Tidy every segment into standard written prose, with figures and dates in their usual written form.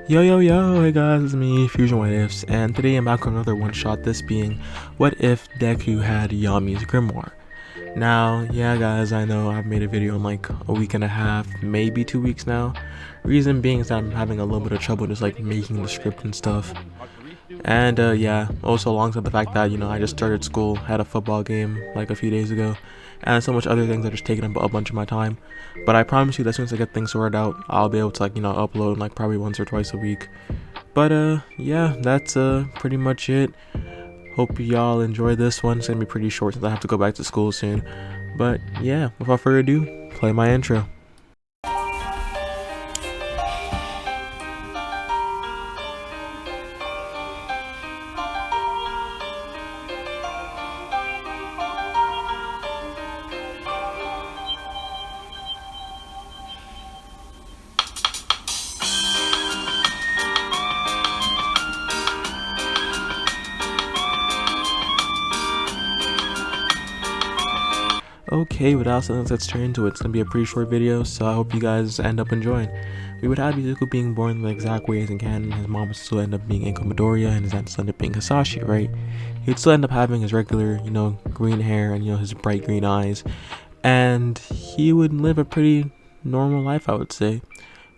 Yo, hey guys, it's me, Fusion What Ifs, and today I'm back with another one shot, this being, what if Deku had Yami's Grimoire? Now, yeah guys, I know I've made a video in like a week and a half, maybe 2 weeks now. Reason being is that I'm having a little bit of trouble just like making the script and stuff. And yeah, also alongside the fact that, I just started school, had a football game like a few days ago, and so much other things are just taking up a bunch of my time. But I promise you that as soon as I get things sorted out, I'll be able to like, upload like probably once or twice a week. But yeah, that's pretty much it. Hope y'all enjoy this one. It's gonna be pretty short since I have to go back to school soon. But yeah, without further ado, play my intro. Okay, without saying, let's turn into it. It's gonna be a pretty short video, so I hope you guys end up enjoying. We would have Deku being born the exact way as in canon. His mom would still end up being Inko Midoriya, and his aunt still end up being Hisashi, right? He would still end up having his regular, green hair and his bright green eyes, and he would live a pretty normal life, I would say.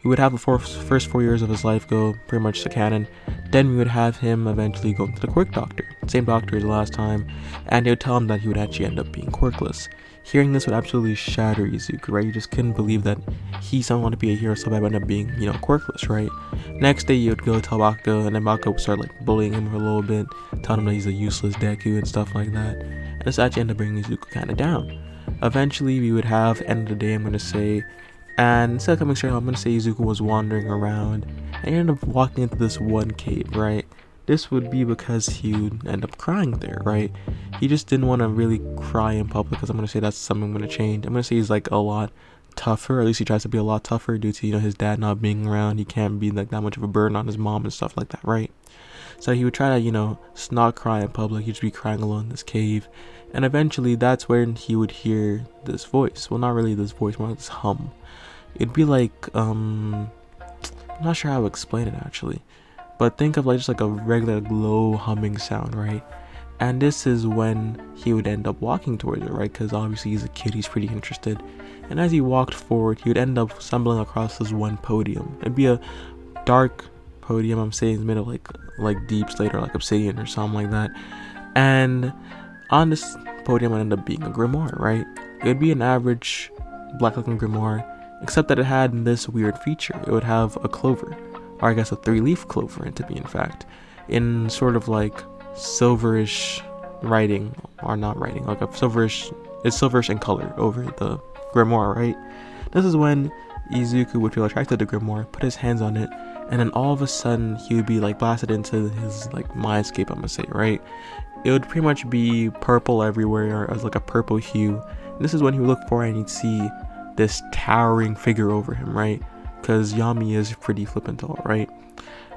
We would have the first 4 years of his life go pretty much to canon. Then we would have him eventually go to the quirk doctor, same doctor as the last time, and they would tell him that he would actually end up being quirkless. Hearing this would absolutely shatter Izuku, right? You just couldn't believe that he somehow wanted to be a hero so bad would end up being, quirkless, right? Next day you would go tell Baka, and then Baka would start like bullying him for a little bit, telling him that he's a useless Deku and stuff like that. And this actually ended up bringing Izuku kind of down. Eventually we would have, end of the day I'm going to say, and instead of coming straight home, I'm going to say Izuku was wandering around, and he ended up walking into this one cave, right? This would be because he would end up crying there, right? He just didn't want to really cry in public, because I'm going to say that's something I'm going to change. I'm going to say he's like a lot tougher, or at least he tries to be a lot tougher due to, his dad not being around. He can't be like that much of a burden on his mom and stuff like that, right? So he would try to, not cry in public. He'd just be crying alone in this cave. And eventually that's when he would hear this voice. Well, not really this voice, more like this hum. It'd be like, I'm not sure how to explain it actually. But think of like just like a regular low humming sound, right? And this is when he would end up walking towards it, right? Because obviously he's a kid, he's pretty interested. And as he walked forward, he would end up stumbling across this one podium. It'd be a dark podium, I'm saying, it's made of like deep slate or like obsidian or something like that. And on this podium would end up being a grimoire, right? It would be an average black looking grimoire, except that it had this weird feature. It would have a clover, or I guess a 3-leaf clover to be in fact, in sort of like silverish writing, or not writing, like a silverish, it's silverish in color over the grimoire, right? This is when Izuku would feel attracted to grimoire, put his hands on it, and then all of a sudden he would be like blasted into his like mindscape, I'm gonna say, right? It would pretty much be purple everywhere, as like a purple hue. And this is when he would look for it and he'd see this towering figure over him, right? Because Yami is pretty flippin' tall, right?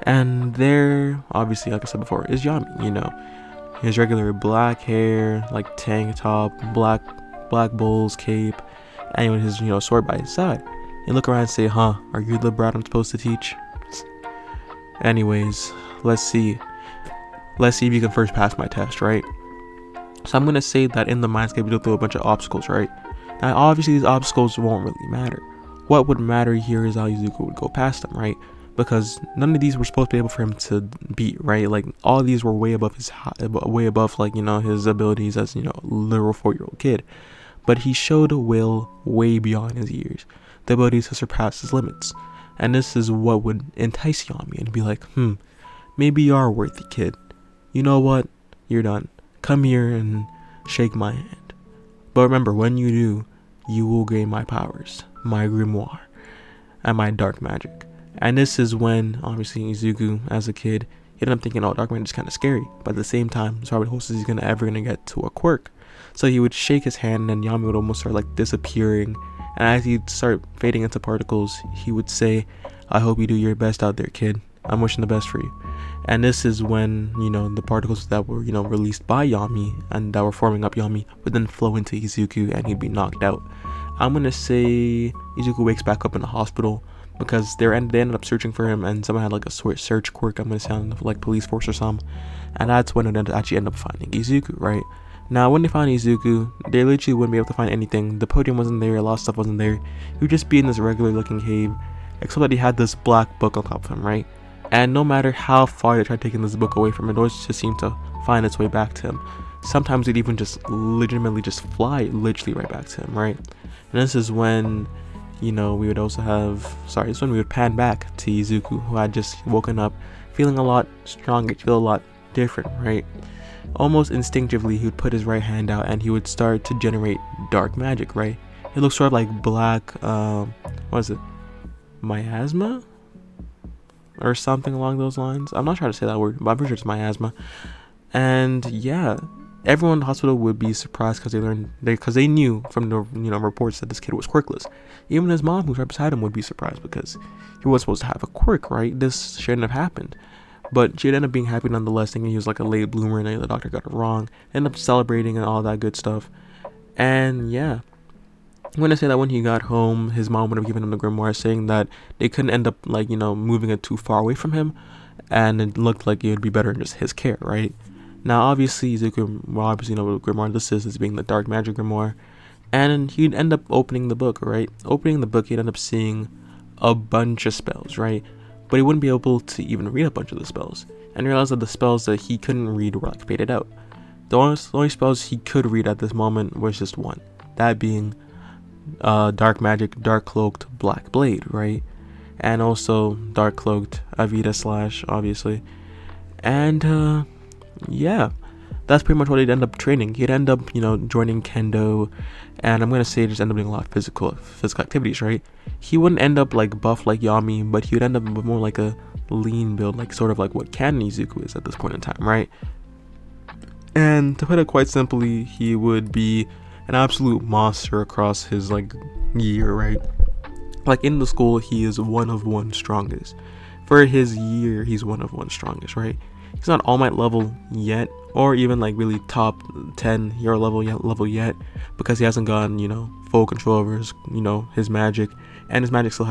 And there, obviously, like I said before, is Yami, his regular black hair, like tank top, black bulls cape, and with his, sword by his side. You look around and say, huh, are you the brat I'm supposed to teach? Anyways, let's see if you can first pass my test, right? So I'm gonna say that in the mindscape we go through a bunch of obstacles, right? Now obviously these obstacles won't really matter. What would matter here is how Izuku would go past them, right? Because none of these were supposed to be able for him to beat, right? Like all of these were way above his like his abilities as a literal 4-year-old kid. But he showed a will way beyond his years, the ability to surpass his limits. And this is what would entice Yami and be like, maybe you are worthy, kid. You know what? You're done. Come here and shake my hand. But remember, when you do, you will gain my powers, my grimoire, and my dark magic. And this is when, obviously, Izuku, as a kid, he ended up thinking, oh, dark magic is kind of scary. But at the same time, it's probably the closest he's ever gonna get to a quirk. So he would shake his hand, and Yami would almost start like disappearing. And as he'd start fading into particles, he would say, I hope you do your best out there, kid. I'm wishing the best for you. And this is when, the particles that were, released by Yami and that were forming up Yami would then flow into Izuku and he'd be knocked out. I'm gonna say Izuku wakes back up in the hospital, because they ended up searching for him, and someone had like a search quirk, I'm gonna sound like police force or something, and that's when it actually ended up finding Izuku, right? Now when they found Izuku, they literally wouldn't be able to find anything. The podium wasn't there, a lot of stuff wasn't there. He would just be in this regular looking cave, except that he had this black book on top of him, right? And no matter how far they tried taking this book away from him, it always just seemed to find its way back to him. Sometimes it'd even just legitimately just fly literally right back to him, right? And this is when, you know, we would also have, this is when we would pan back to Izuku, who had just woken up feeling a lot stronger, feel a lot different, right? Almost instinctively, he would put his right hand out and he would start to generate dark magic, right? It looks sort of like black, what is it? Miasma? Or something along those lines. I'm not trying to say that word, but I'm pretty sure it's miasma. And yeah, everyone in the hospital would be surprised because they knew from the reports that this kid was quirkless. Even his mom, who's right beside him, would be surprised because he was supposed to have a quirk, right? This shouldn't have happened. But she'd end up being happy nonetheless, thinking he was like a late bloomer and the doctor got it wrong. Ended up celebrating and all that good stuff. And yeah, I'm gonna say that when he got home, his mom would have given him the grimoire, saying that they couldn't end up moving it too far away from him, and it looked like it would be better in just his care, right? Now obviously Izuku, obviously what grimoire this is being the dark magic grimoire, and he'd end up opening the book, right? Opening the book, he'd end up seeing a bunch of spells, right? But he wouldn't be able to even read a bunch of the spells, and realized that the spells that he couldn't read were like faded out. The only spells he could read at this moment was just one, that being dark magic, dark cloaked black blade, right? And also dark cloaked Avita slash, obviously. And yeah, that's pretty much what he'd end up training. He'd end up joining kendo, and I'm gonna say just end up doing a lot of physical activities, right? He wouldn't end up like buff like Yami, but he would end up with more like a lean build, like sort of like what Canon Izuku is at this point in time, right? And to put it quite simply, he would be an absolute monster across his year, right? Like in the school, he is one of one strongest. For his year, he's one of one strongest, right? He's not All Might level yet, or even really top 10 hero level yet, because he hasn't gotten full control over his magic, and his magic still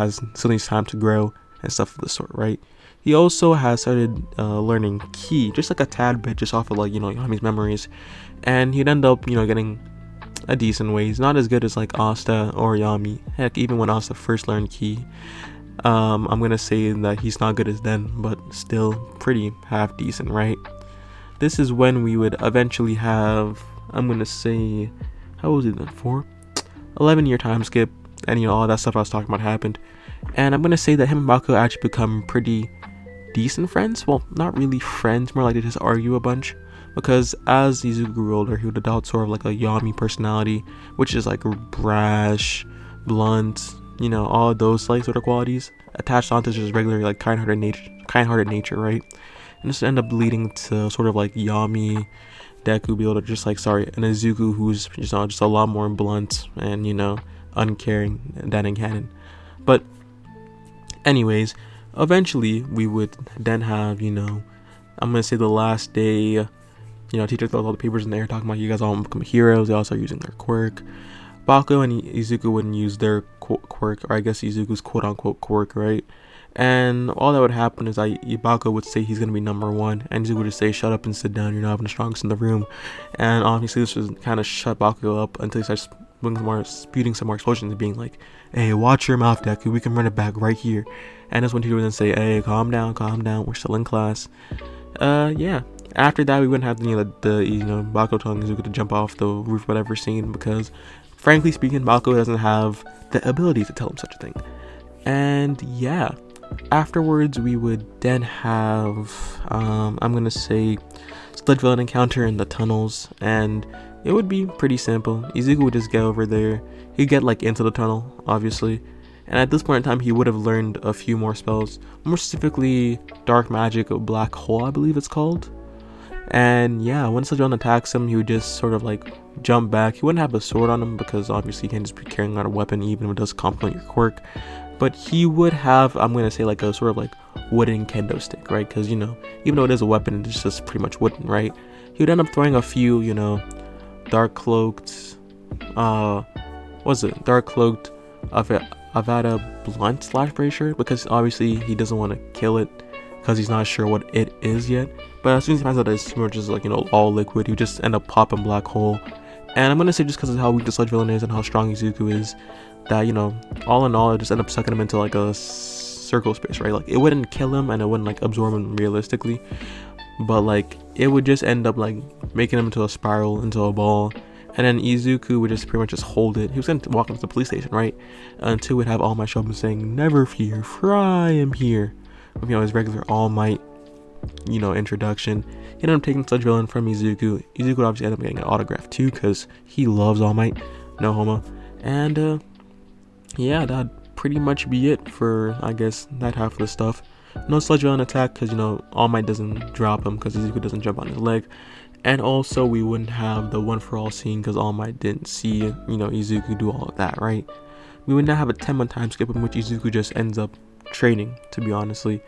needs time to grow and stuff of the sort, right? He also has started learning ki, just like a tad bit, just off of Yami's memories, and he'd end up getting a decent way. He's not as good as Asta or Yami. Heck, even when Asta first learned ki, I'm gonna say that he's not good as then, but still pretty half decent, right? This is when we would eventually have, I'm gonna say, how was it then? 11-year time skip, and all that stuff I was talking about happened, and I'm gonna say that him and Bakugo actually become pretty decent friends. Well, not really friends, more like they just argue a bunch. Because as Izuku grew older, he would adopt sort of like a Yami personality, which is brash, blunt, all those sort of qualities attached onto just regular kind-hearted nature, right? And this would end up leading to sort of Yami, Deku be able to just and Izuku who's just a lot more blunt and uncaring than in canon. But anyways, eventually we would then have I'm gonna say the last day. Teacher throws all the papers in there talking about you guys all become heroes. They all start using their quirk. Bakugo and Izuku wouldn't use their quirk, or I guess Izuku's quote-unquote quirk, right? And all that would happen is Bakugo would say he's going to be number one, and Izuku would just say, shut up and sit down, you're not even the strongest in the room. And obviously this was kind of shut Bakugo up until he starts spewing some more explosions and being like, hey, watch your mouth, Deku, we can run it back right here. And that's when teacher would then say, hey, calm down, we're still in class. Yeah. After that, we wouldn't have Bakugo telling Izuku to jump off the roof, whatever scene, because frankly speaking, Bakugo doesn't have the ability to tell him such a thing. And yeah, afterwards we would then have I'm gonna say split villain encounter in the tunnels, and it would be pretty simple. Izuku would just get over there, he'd get into the tunnel, obviously, and at this point in time he would have learned a few more spells, more specifically dark magic, a black hole I believe it's called. And yeah, when such one attacks him, he would just sort of jump back. He wouldn't have a sword on him because obviously you can't just be carrying out a weapon even if it does complement your quirk. But he would have, I'm gonna say a sort of wooden kendo stick, right? Because even though it is a weapon, it's just pretty much wooden, right? He would end up throwing a few dark cloaked dark cloaked Avada blunt slash brazier, because obviously he doesn't want to kill it because he's not sure what it is yet. But as soon as he finds out that it's more just like, you know, all liquid, he would just end up popping black hole. And I'm gonna say just because of how weak the sludge villain is and how strong Izuku is, that, you know, all in all, it just end up sucking him into like a circle space, right? Like it wouldn't kill him and it wouldn't like absorb him realistically, but like it would just end up like making him into a spiral, into a ball. And then Izuku would just pretty much just hold it. He was gonna walk into the police station, right? Until we'd have All Might show up and saying, "Never fear, for I am here." With, you know, his regular All Might, you know, introduction. He ended up taking Sludge Villain from Izuku. Izuku would obviously ended up getting an autograph too, because he loves All Might. No homo. And yeah, that'd pretty much be it for, I guess, that half of the stuff. No Sludge Villain attack, because, you know, All Might doesn't drop him because Izuku doesn't jump on his leg. And also we wouldn't have the one for all scene because All Might didn't see, you know, Izuku do all of that, right? We would not have a 10-month time skip in which Izuku just ends up training, to be honestly.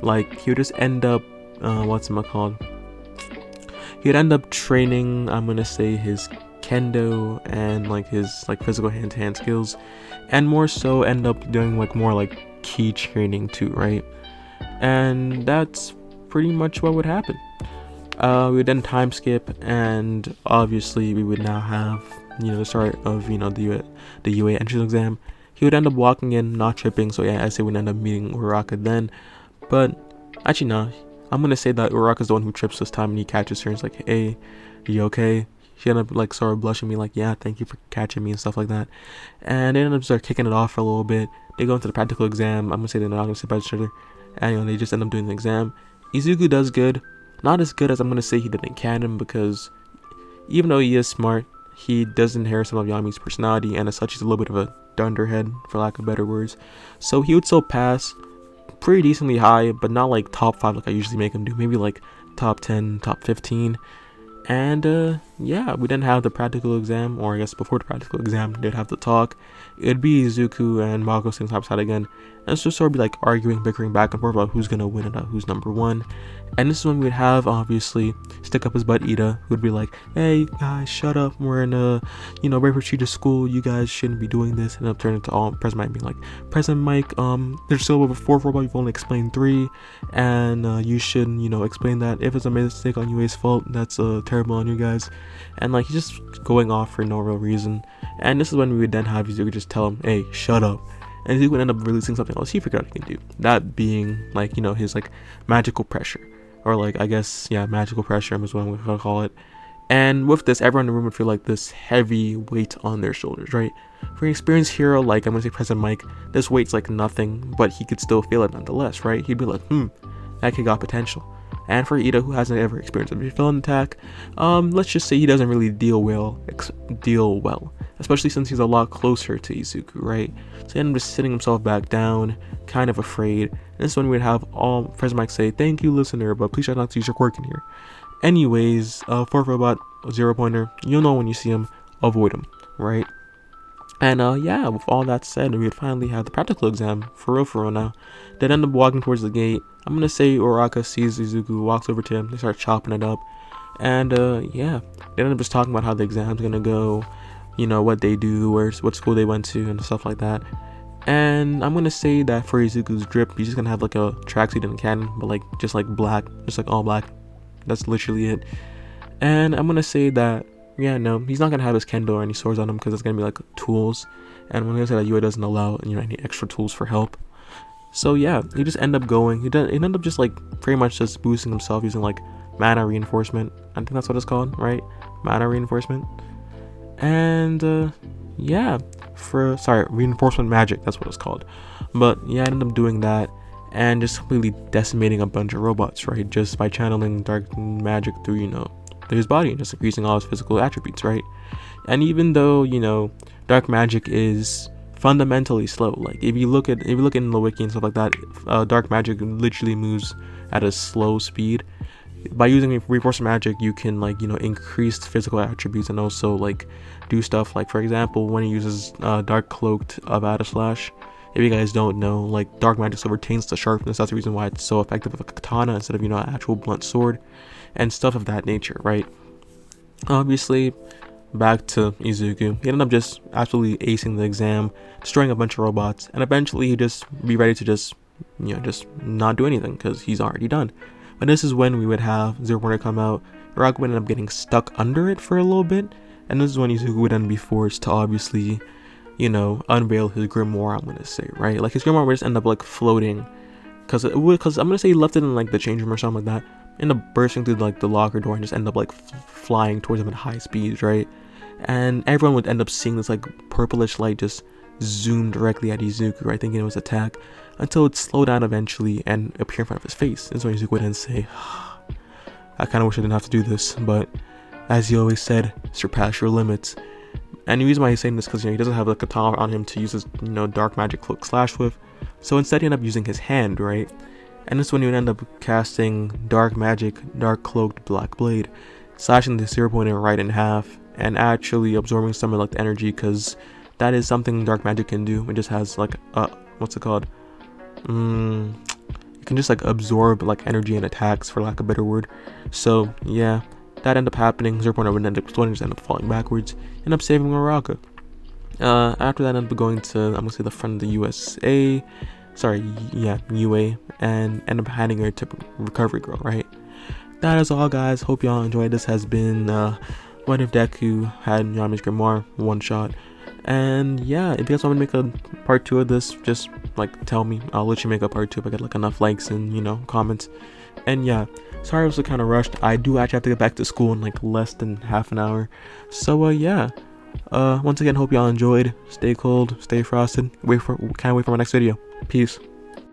Like, he would just end up, he'd end up training, I'm gonna say, his kendo and like his like physical hand-to-hand skills, and more so end up doing like more like ki training too, right? And that's pretty much what would happen. We would then time skip, and obviously we would now have, you know, the start of, you know, the UA entrance exam. He would end up walking in, not tripping, so yeah, I say we'd end up meeting Uraraka then. But actually no, I'm gonna say that Uraraka's the one who trips this time, and he catches her and is like, "Hey, are you okay?" She ended up like sort of blushing me like, "Yeah, thank you for catching me," and stuff like that. And they ended up start kicking it off for a little bit. They go into the practical exam. I'm gonna say they're not gonna sit by each other, and you know, they just end up doing the exam. Izuku does good. Not as good as I'm going to say he did in canon, because even though he is smart, he does inherit some of Yami's personality, and as such he's a little bit of a dunderhead, for lack of better words. So he would still pass pretty decently high, but not like top 5 like I usually make him do. Maybe like top 10, top 15. And yeah, we didn't have the practical exam, or I guess before the practical exam they'd have to talk. It'd be Izuku and Mako sitting side by side again, and it's just sort of be like arguing, bickering back and forth about who's gonna win and who's number one. And this is when we'd have, obviously, stick up his butt Ida, who'd be like, "Hey guys, shut up, we're in a, you know, very prestigious school, you guys shouldn't be doing this." And up turning to all President Mike being like, "President Mike, there's still over 4 robots, you've only explained 3, and you should, you know, explain that. If it's a mistake on UA's fault, that's terrible on you guys." And like, he's just going off for no real reason. And this is when we would then have Izuku just tell him, "Hey, shut up." And Izuku would end up releasing something else he figured out he can do, that being like, you know, his like magical pressure, or like, I guess, yeah, magical pressure is what I'm gonna call it. And with this, everyone in the room would feel like this heavy weight on their shoulders, right? For an experienced hero like, I'm gonna say, President Mike, this weight's like nothing, but he could still feel it nonetheless, right? He'd be like, that kid got potential. And for Ida, who hasn't ever experienced a villain attack, let's just say he doesn't really deal well, especially since he's a lot closer to Izuku, right? So he ended up just sitting himself back down, kind of afraid. And this is when we'd have all President Mike say, "Thank you, listener, but please try not to use your quirk in here." Anyways, fourth robot, 0-pointer, you'll know when you see him, avoid him, right? And yeah, with all that said, we would finally have the practical exam, for real now. They'd end up walking towards the gate. I'm gonna say Uraraka sees Izuku, walks over to him, they start chopping it up. And yeah, they end up just talking about how the exam's gonna go, you know, what they do, what school they went to, and stuff like that. And I'm gonna say that for Izuku's drip, he's just gonna have like a tracksuit and a cannon, but like just like black, just like all black. That's literally it. And I'm gonna say that, yeah, no, he's not gonna have his kendo or any swords on him, because it's gonna be like tools. And I'm gonna say that UA doesn't allow, you know, any extra tools for help. So yeah, he just end up going. He ended up just like pretty much just boosting himself using like mana reinforcement. I think that's what it's called, right? Mana reinforcement. And yeah, reinforcement magic, that's what it's called. But yeah, I ended up doing that and just completely decimating a bunch of robots, right? Just by channeling dark magic through, you know, through his body and just increasing all his physical attributes, right? And even though, you know, dark magic is fundamentally slow, like if you look in the wiki and stuff like that, dark magic literally moves at a slow speed. By using reinforcement magic, you can, like, you know, increase physical attributes and also like do stuff like, for example, when he uses dark cloaked Avada Slash. If you guys don't know, like, dark magic still retains the sharpness. That's the reason why it's so effective with a katana instead of, you know, an actual blunt sword and stuff of that nature, right? Obviously, back to Izuku. He ended up just absolutely acing the exam, destroying a bunch of robots, and eventually he'd just be ready to just not do anything because he's already done. But this is when we would have Zero Point come out. Uraga would end up getting stuck under it for a little bit, and this is when Izuku would then be forced to obviously, unveil his Grimoire, I'm gonna say, right? Like, his Grimoire would just end up, like, floating, because I'm gonna say he left it in, like, the change room or something like that, end up bursting through, like, the locker door and just end up, like, flying towards him at high speeds, right? And everyone would end up seeing this, like, purplish light just zoom directly at Izuku, right, thinking it was attack, until it slowed down eventually and appear in front of his face. And so Izuku would then say, I kind of wish I didn't have to do this, but as he always said, surpass your limits. And the reason why he's saying this because he doesn't have a katana on him to use his dark magic cloak slash with, so instead he ended up using his hand, right? And this is when he would end up casting dark magic, dark cloaked black blade, slashing the 0 Point right in half, and actually absorbing some of, like, the energy, because that is something dark magic can do. It just has, like, what's it called? It can just, like, absorb, like, energy and attacks, for lack of a better word. So yeah, that ended up happening. 0 Point would end up exploding, just end up falling backwards, end up saving Uraga. After that, ended up going to, I'm gonna say, the front of the USA, UA, and end up handing her to Recovery Girl, right? That is all, guys. Hope y'all enjoyed. This has been what if Deku had Yami's Grimoire one shot. And yeah, if you guys want me to make a part 2 of this, just, like, tell me. I'll let you make a part 2 if I get, like, enough likes and comments. And yeah, sorry I was kind of rushed. I do actually have to get back to school in, like, less than half an hour. So yeah, once again, hope y'all enjoyed. Stay cold, stay frosted. Can't wait for my next video. Peace.